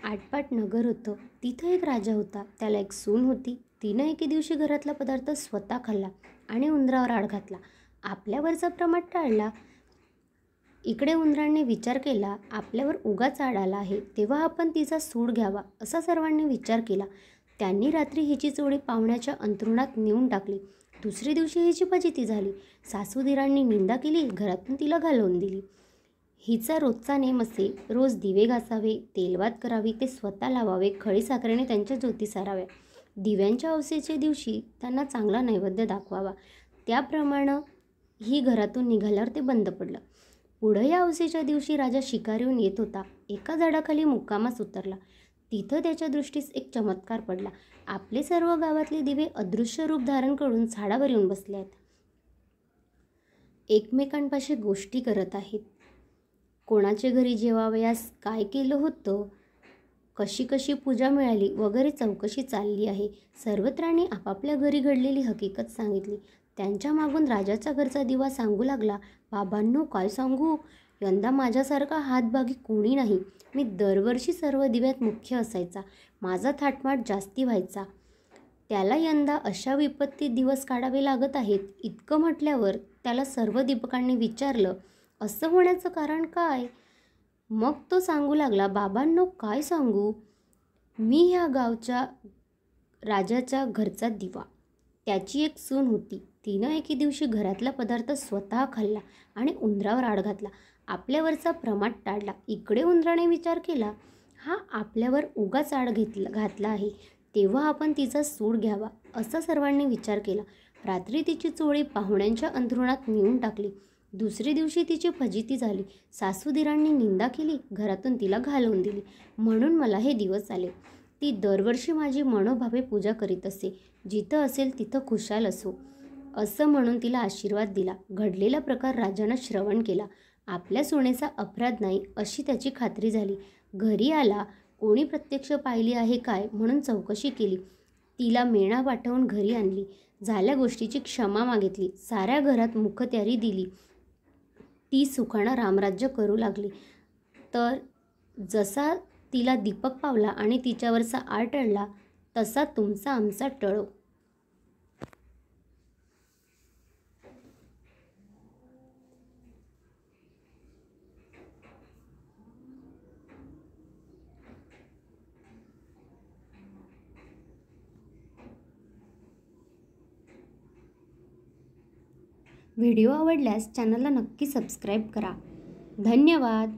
आटपाट नगर होतं. तिथं एक राजा होता. त्याला एक सून होती. तिनं एके दिवशी घरातला पदार्थ स्वतः खाल्ला आणि उंदरावर आड घातला. आपल्यावरचा प्रमाद टाळला. इकडे उंदरांनी विचार केला, आपल्यावर उगाच आड आला आहे, तेव्हा आपण तिचा सूड घ्यावा, असा सर्वांनी विचार केला. त्यांनी रात्री हिची चोळी पाहुण्याच्या अंथरुणात नेऊन टाकली. दुसरे दिवशी हिची फजिती झाली. सासूदिरांनी निंदा केली, घरातून तिला घालवून दिली. हिचा रोजचा नेम असे, रोज दिवे घासावे, तेलवात करावी, ते स्वतः लावावे, खडी साखरेने त्यांच्या ज्योती साराव्या. दिव्यांच्या औसेच्या दिवशी त्यांना चांगला नैवेद्य दाखवावा. त्याप्रमाणे ही घरातून निघाल्यावर ते बंद पडलं. पुढं या औसेच्या दिवशी राजा शिकारीहून येत होता. एका झाडाखाली मुक्कामास उतरला. तिथं त्याच्या दृष्टीस एक चमत्कार पडला. आपले सर्व गावातले दिवे अदृश्य रूप धारण करून झाडावर येऊन बसले आहेत. एकमेकांपाशी गोष्टी करत आहेत. कोणाचे घरी जेवावयास काय केलं होतं, कशी कशी पूजा मिळाली वगैरे चौकशी चालली आहे. सर्वत्रांनी आपापल्या घरी घडलेली हकीकत सांगितली. त्यांच्या मागून राजाच्या घरचा दिवा सांगू लागला, बाबांनो काय सांगू, यंदा माझ्यासारखा हातभागी कोणी नाही. मी दरवर्षी सर्व दिव्यात मुख्य असायचा. माझा थाटमाट जास्ती व्हायचा. त्याला यंदा अशा विपत्तीत दिवस काढावे लागत आहेत. इतकं म्हटल्यावर त्याला सर्व दीपकांनी विचारलं, असं होण्याचं कारण काय? मग तो सांगू लागला, बाबांनो काय सांगू, मी ह्या गावच्या राजाच्या घरचा दिवा. त्याची एक सून होती. तिनं एके दिवशी घरातला पदार्थ स्वतः खाल्ला आणि उंदरावर आड घातला. आपल्यावरचा प्रमाद टाळला. इकडे उंदराने विचार केला, हा आपल्यावर उगाच आड घातला आहे, तेव्हा आपण तिचा सूड घ्यावा, असा सर्वांनी विचार केला. रात्री तिची चोळी पाहुण्यांच्या अंथरुणात नेऊन टाकली. दुसरे दिवशी तिची फजिती झाली. सासूदिरांनी निंदा केली, घरातून तिला घालवून दिली. म्हणून मला हे दिवस आले. ती दरवर्षी माझी मनोभावे पूजा करीत असे. जिथं असेल तिथं खुशाल असो, असं म्हणून तिला आशीर्वाद दिला. घडलेला प्रकार राजानं श्रवण केला. आपल्या सुनेचा अपराध नाही अशी त्याची खात्री झाली. घरी आला. कोणी प्रत्यक्ष पाहिली आहे काय म्हणून चौकशी केली. तिला मेणा पाठवून घरी आणली. झाल्या गोष्टीची क्षमा मागितली. साऱ्या घरात मुखत्यारी दिली. ती सुखानं रामराज्य करू लागली. तर जसा तिला दीपक पावला आणि तिच्यावरचा आळ टळला, तसा तुमचा आमचा टळो. व्हिडिओ आवडल्यास चॅनलला नक्की सबस्क्राईब करा. धन्यवाद.